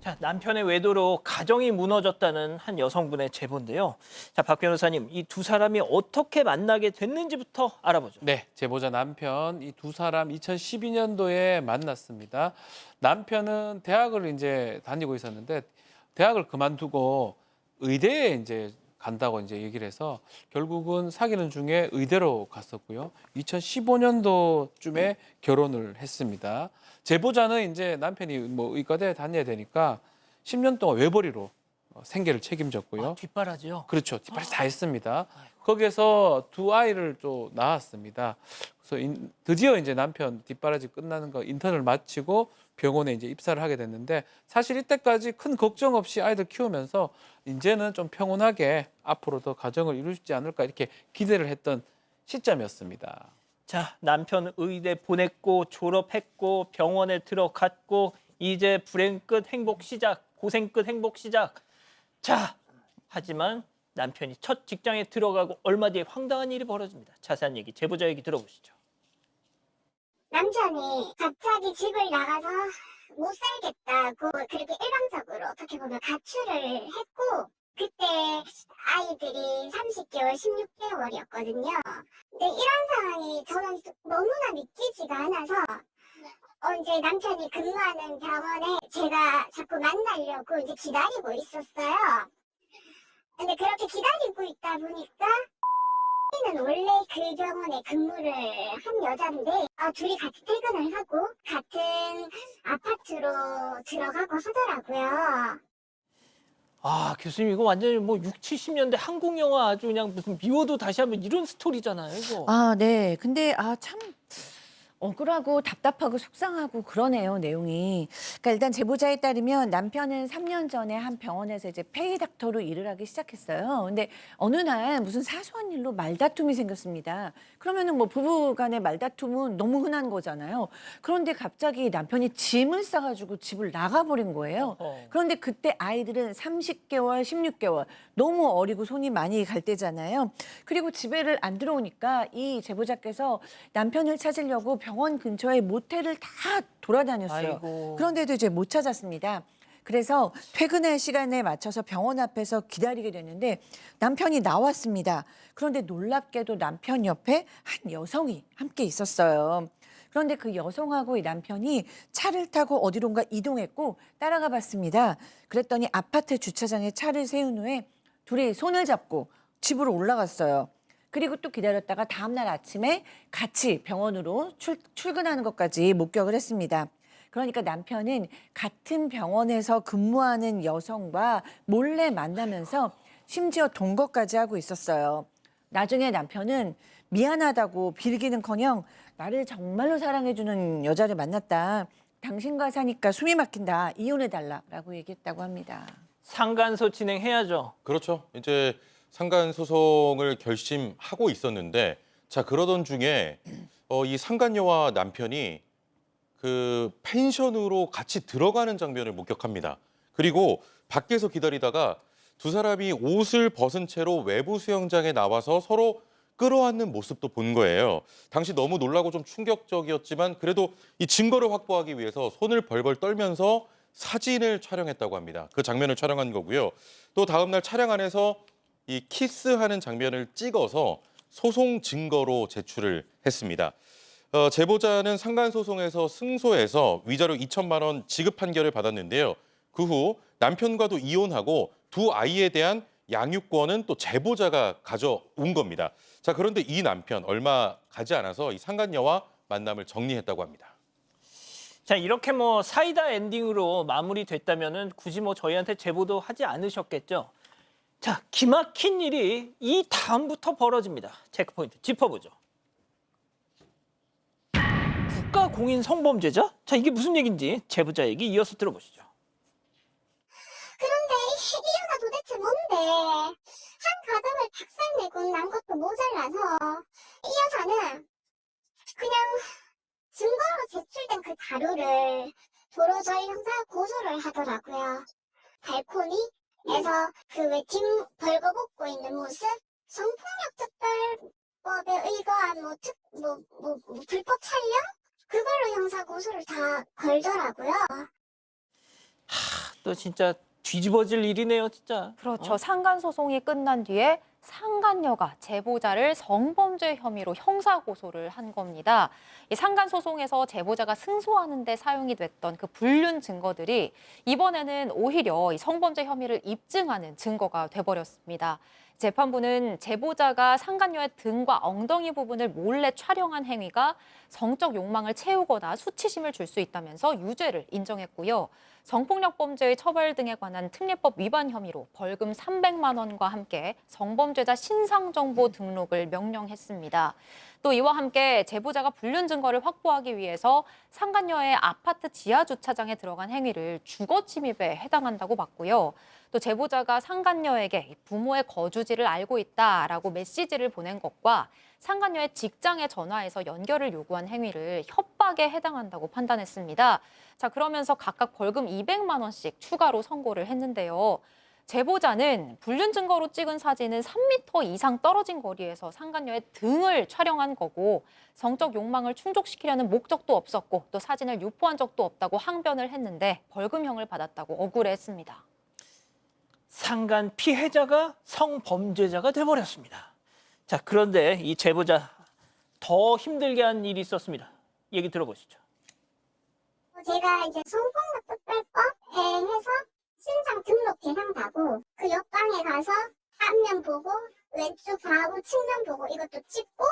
자, 남편의 외도로 가정이 무너졌다는 한 여성분의 제보인데요. 자, 박 변호사님, 이 두 사람이 어떻게 만나게 됐는지부터 알아보죠. 네, 제보자 남편 이 두 사람 2012년도에 만났습니다. 남편은 대학을 이제 다니고 있었는데 대학을 그만두고 의대에 이제 간다고 이제 얘기를 해서 결국은 사귀는 중에 의대로 갔었고요. 2015년도쯤에 결혼을 했습니다. 제보자는 이제 남편이 뭐 의과대에 다녀야 되니까 10년 동안 외벌이로 생계를 책임졌고요. 아, 뒷바라지요? 그렇죠. 뒷바라지 다 했습니다. 거기에서 두 아이를 또 낳았습니다. 그래서 드디어 이제 남편 뒷바라지 끝나는 거 인턴을 마치고 병원에 이제 입사를 하게 됐는데 사실 이때까지 큰 걱정 없이 아이들 키우면서 이제는 좀 평온하게 앞으로 더 가정을 이룰 수 있지 않을까 이렇게 기대를 했던 시점이었습니다. 자, 남편 의대 보냈고 졸업했고 병원에 들어갔고 이제 불행 끝 행복 시작, 고생 끝 행복 시작. 자, 하지만 남편이 첫 직장에 들어가고 얼마 뒤에 황당한 일이 벌어집니다. 자세한 얘기 제보자 얘기 들어보시죠. 남편이 갑자기 집을 나가서 못 살겠다고 그렇게 일방적으로 어떻게 보면 가출을 했고, 그때 아이들이 30개월, 16개월이었거든요. 근데 이런 상황이 저는 너무나 믿기지가 않아서 이제 남편이 근무하는 병원에 제가 자꾸 만나려고 이제 기다리고 있었어요. 근데 그렇게 기다리고 있다 보니까 는 원래 그 병원에 근무를 한 여자인데 둘이 같이 퇴근을 하고 같은 아파트로 들어가고 하더라고요. 아, 교수님 이거 완전히 뭐 6, 70년대 한국 영화 아주 그냥 무슨 미워도 다시 한번 이런 스토리잖아요, 이거. 아, 네. 근데 참 억울하고 답답하고 속상하고 그러네요, 내용이. 그러니까 일단 제보자에 따르면 남편은 3년 전에 한 병원에서 이제 페이 닥터로 일을 하기 시작했어요. 근데 어느 날 무슨 사소한 일로 말다툼이 생겼습니다. 그러면은 뭐 부부 간의 말다툼은 너무 흔한 거잖아요. 그런데 갑자기 남편이 짐을 싸가지고 집을 나가버린 거예요. 그런데 그때 아이들은 30개월, 16개월 너무 어리고 손이 많이 갈 때잖아요. 그리고 집에를 안 들어오니까 이 제보자께서 남편을 찾으려고 병원 근처에 모텔을 다 돌아다녔어요. 아이고. 그런데도 이제 못 찾았습니다. 그래서 퇴근할 시간에 맞춰서 병원 앞에서 기다리게 됐는데 남편이 나왔습니다. 그런데 놀랍게도 남편 옆에 한 여성이 함께 있었어요. 그런데 그 여성하고 이 남편이 차를 타고 어디론가 이동했고 따라가 봤습니다. 그랬더니 아파트 주차장에 차를 세운 후에 둘이 손을 잡고 집으로 올라갔어요. 그리고 또 기다렸다가 다음날 아침에 같이 병원으로 출근하는 것까지 목격을 했습니다. 그러니까 남편은 같은 병원에서 근무하는 여성과 몰래 만나면서 심지어 동거까지 하고 있었어요. 나중에 남편은 미안하다고 빌기는커녕 나를 정말로 사랑해주는 여자를 만났다. 당신과 사니까 숨이 막힌다. 이혼해달라라고 얘기했다고 합니다. 상간소 진행해야죠. 그렇죠. 이제 상간 소송을 결심하고 있었는데, 자, 그러던 중에 이 상간녀와 남편이 그 펜션으로 같이 들어가는 장면을 목격합니다. 그리고 밖에서 기다리다가 두 사람이 옷을 벗은 채로 외부 수영장에 나와서 서로 끌어안는 모습도 본 거예요. 당시 너무 놀라고 좀 충격적이었지만 그래도 이 증거를 확보하기 위해서 손을 벌벌 떨면서 사진을 촬영했다고 합니다. 그 장면을 촬영한 거고요. 또 다음 날 차량 안에서 이 키스하는 장면을 찍어서 소송 증거로 제출을 했습니다. 제보자는 상간소송에서 승소해서 위자료 2천만 원 지급 판결을 받았는데요. 그 후 남편과도 이혼하고 두 아이에 대한 양육권은 또 제보자가 가져온 겁니다. 자, 그런데 이 남편 얼마 가지 않아서 이 상간녀와 만남을 정리했다고 합니다. 자, 이렇게 뭐 사이다 엔딩으로 마무리됐다면은 굳이 뭐 저희한테 제보도 하지 않으셨겠죠. 자, 기막힌 일이 이 다음부터 벌어집니다. 체크포인트 짚어보죠. 국가공인 성범죄자? 자, 이게 무슨 얘기인지 제보자 얘기 이어서 들어보시죠. 그런데 이 여자 도대체 뭔데? 한 가정을 박살내고 난 것도 모자라서 이 여자는 그냥 증거로 제출된 그 자료를 도로저희 형사 고소를 하더라고요. 달코니에서 그 왜 뒷 벌거벗고 있는 모습, 성폭력특별법에 의거한 불법 촬영? 그걸로 형사 고소를 다 걸더라고요. 또 진짜 뒤집어질 일이네요, 진짜. 그렇죠. 상간 소송이 끝난 뒤에 상간녀가 제보자를 성범죄 혐의로 형사 고소를 한 겁니다. 이 상간 소송에서 제보자가 승소하는 데 사용이 됐던 그 불륜 증거들이 이번에는 오히려 이 성범죄 혐의를 입증하는 증거가 돼버렸습니다. 재판부는 제보자가 상간녀의 등과 엉덩이 부분을 몰래 촬영한 행위가 성적 욕망을 채우거나 수치심을 줄 수 있다면서 유죄를 인정했고요. 성폭력 범죄의 처벌 등에 관한 특례법 위반 혐의로 벌금 300만 원과 함께 성범죄자 신상정보 등록을 명령했습니다. 또 이와 함께 제보자가 불륜 증거를 확보하기 위해서 상간녀의 아파트 지하 주차장에 들어간 행위를 주거 침입에 해당한다고 봤고요. 또 제보자가 상간녀에게 부모의 거주지를 알고 있다라고 메시지를 보낸 것과 상간녀의 직장에 전화해서 연결을 요구한 행위를 협박에 해당한다고 판단했습니다. 자, 그러면서 각각 벌금 200만 원씩 추가로 선고를 했는데요. 제보자는 불륜 증거로 찍은 사진은 3m 이상 떨어진 거리에서 상간녀의 등을 촬영한 거고 성적 욕망을 충족시키려는 목적도 없었고 또 사진을 유포한 적도 없다고 항변을 했는데 벌금형을 받았다고 억울해했습니다. 상간 피해자가 성범죄자가 돼버렸습니다. 자, 그런데 이 제보자 더 힘들게 한 일이 있었습니다. 얘기 들어보시죠. 제가 이제 성폭력특별법에 해서 신상 등록 대상자고 그 옆방에 가서 앞면 보고 왼쪽 좌우 측면 보고 이것도 찍고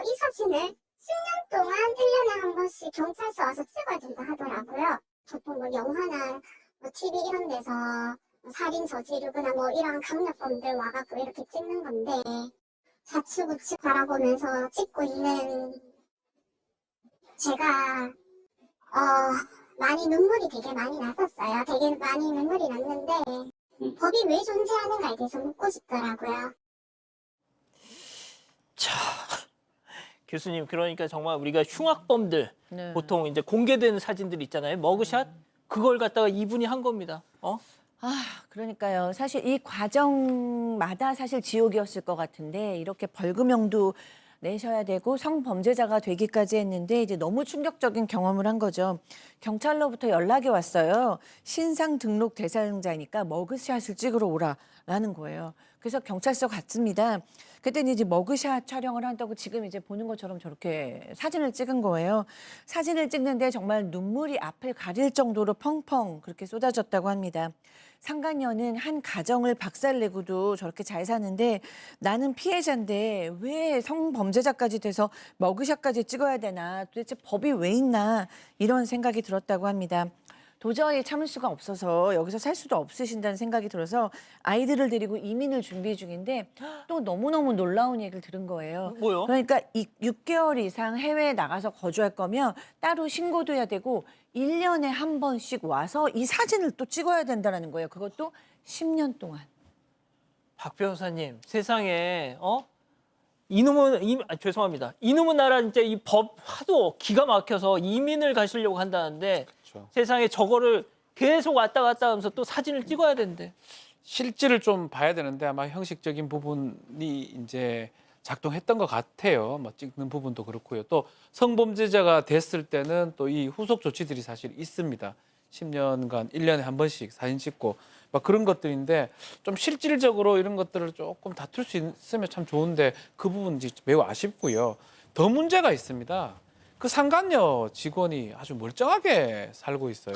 이 사진을 10년 동안 1년에 한 번씩 경찰서 와서 찍어야 된다 하더라고요. 보통 뭐 영화나 뭐 TV 이런 데서 살인 저지르거나 뭐 이런 강력범들 와갖고 이렇게 찍는 건데 좌측 우측 바라보면서 찍고 있는 제가 많이 눈물이 되게 많이 났었어요. 되게 많이 눈물이 났는데 법이 왜 존재하는가에 대해서 묻고 싶더라고요. 자, 교수님, 그러니까 정말 우리가 흉악범들 네. 보통 이제 공개된 사진들 있잖아요. 머그샷 그걸 갖다가 이분이 한 겁니다. 그러니까요. 사실 이 과정마다 사실 지옥이었을 것 같은데 이렇게 벌금형도 내셔야 되고 성범죄자가 되기까지 했는데 이제 너무 충격적인 경험을 한 거죠. 경찰로부터 연락이 왔어요. 신상 등록 대상자니까 머그샷을 찍으러 오라라는 거예요. 그래서 경찰서 갔습니다. 그때는 이제 머그샷 촬영을 한다고 지금 이제 보는 것처럼 저렇게 사진을 찍은 거예요. 사진을 찍는데 정말 눈물이 앞을 가릴 정도로 펑펑 그렇게 쏟아졌다고 합니다. 상간녀는 한 가정을 박살내고도 저렇게 잘 사는데 나는 피해자인데 왜 성범죄자까지 돼서 머그샷까지 찍어야 되나, 도대체 법이 왜 있나 이런 생각이 들었다고 합니다. 도저히 참을 수가 없어서 여기서 살 수도 없으신다는 생각이 들어서 아이들을 데리고 이민을 준비 중인데 또 너무너무 놀라운 얘기를 들은 거예요. 뭐요? 그러니까 6개월 이상 해외에 나가서 거주할 거면 따로 신고도 해야 되고 1년에 한 번씩 와서 이 사진을 또 찍어야 된다는 거예요. 그것도 10년 동안. 박 변호사님, 세상에 죄송합니다. 이놈의 나라 진짜 이 법 하도 기가 막혀서 이민을 가시려고 한다는데 그렇죠. 세상에 저거를 계속 왔다 갔다 하면서 또 사진을 찍어야 된대. 실질을 좀 봐야 되는데 아마 형식적인 부분이 이제 작동했던 것 같아요. 뭐 찍는 부분도 그렇고요. 또 성범죄자가 됐을 때는 또 이 후속 조치들이 사실 있습니다. 10년간 1년에 한 번씩 사진 찍고 막 그런 것들인데 좀 실질적으로 이런 것들을 조금 다툴 수 있으면 참 좋은데 그 부분이 매우 아쉽고요. 더 문제가 있습니다. 그 상간녀 직원이 아주 멀쩡하게 살고 있어요.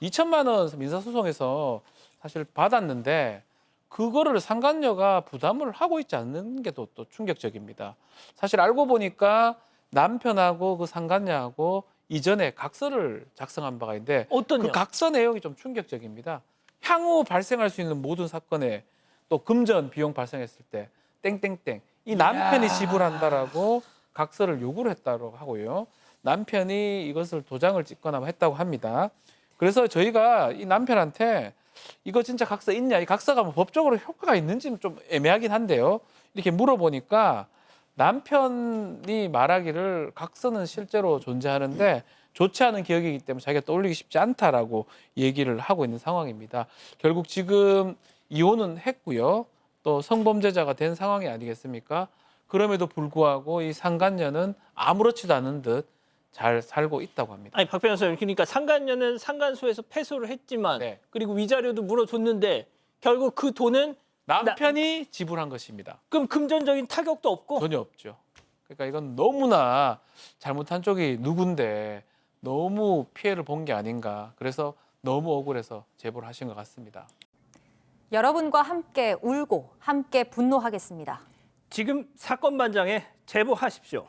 2천만 원 민사소송에서 사실 받았는데 그거를 상간녀가 부담을 하고 있지 않는 게 또 충격적입니다. 사실 알고 보니까 남편하고 그 상간녀하고 이전에 각서를 작성한 바가 있는데 어떤요? 그 각서 내용이 좀 충격적입니다. 향후 발생할 수 있는 모든 사건에 또 금전 비용 발생했을 때 땡땡땡 이 남편이 지불한다라고 각서를 요구를 했다고 하고요. 남편이 이것을 도장을 찍거나 했다고 합니다. 그래서 저희가 이 남편한테 이거 진짜 각서 있냐? 이 각서가 뭐 법적으로 효과가 있는지는 좀 애매하긴 한데요. 이렇게 물어보니까 남편이 말하기를 각서는 실제로 존재하는데 좋지 않은 기억이기 때문에 자기가 떠올리기 쉽지 않다라고 얘기를 하고 있는 상황입니다. 결국 지금 이혼은 했고요. 또 성범죄자가 된 상황이 아니겠습니까? 그럼에도 불구하고 이 상간녀는 아무렇지도 않은 듯 잘 살고 있다고 합니다. 아니 박 변호사님, 그러니까 상간녀는 상간소에서 패소를 했지만 네. 그리고 위자료도 물어줬는데 결국 그 돈은 남편이 지불한 것입니다. 그럼 금전적인 타격도 없고. 전혀 없죠. 그러니까 이건 너무나 잘못한 쪽이 누군데 너무 피해를 본 게 아닌가. 그래서 너무 억울해서 제보를 하신 것 같습니다. 여러분과 함께 울고 함께 분노하겠습니다. 지금 사건 반장에 제보하십시오.